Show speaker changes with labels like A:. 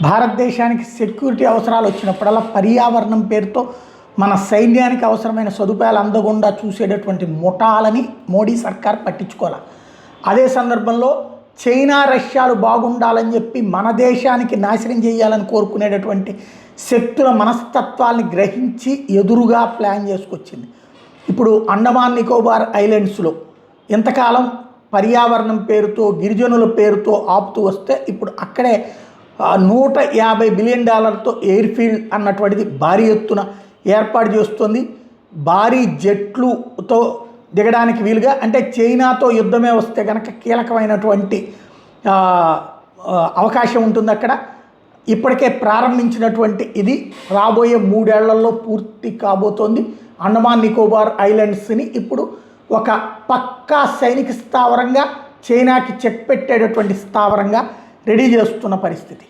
A: భారతదేశానికి సెక్యూరిటీ అవసరాలు వచ్చినప్పుడల్లా పర్యావరణం పేరుతో మన సైన్యానికి అవసరమైన సదుపాయాలు అందకుండా చూసేటటువంటి ముఠాలని మోడీ సర్కార్ పట్టించుకోవాలి. అదే సందర్భంలో చైనా రష్యాలు బాగుండాలని చెప్పి మన దేశానికి నాశనం చేయాలని కోరుకునేటటువంటి శక్తుల మనస్తత్వాల్ని గ్రహించి ఎదురుగా ప్లాన్ చేసుకొచ్చింది. ఇప్పుడు అండమాన్ నికోబార్ ఐలాండ్స్లో ఇంతకాలం పర్యావరణం పేరుతో గిరిజనుల పేరుతో ఆపుతూ వస్తే ఇప్పుడు అక్కడే $150 బిలియన్ ఎయిర్ ఫీల్డ్ అన్నటువంటిది భారీ ఎత్తున ఏర్పాటు చేస్తుంది. భారీ జెట్లుతో దిగడానికి వీలుగా, అంటే చైనాతో యుద్ధమే వస్తే కనుక కీలకమైనటువంటి అవకాశం ఉంటుంది అక్కడ. ఇప్పటికే ప్రారంభించినటువంటి ఇది రాబోయే 3 ఏళ్లలో పూర్తి కాబోతోంది. అండమాన్ నికోబార్ ఐలాండ్స్ని ఇప్పుడు ఒక పక్కా సైనిక స్థావరంగా, చైనాకి చెక్ పెట్టేటటువంటి స్థావరంగా రెడీ చేస్తున్న పరిస్థితి.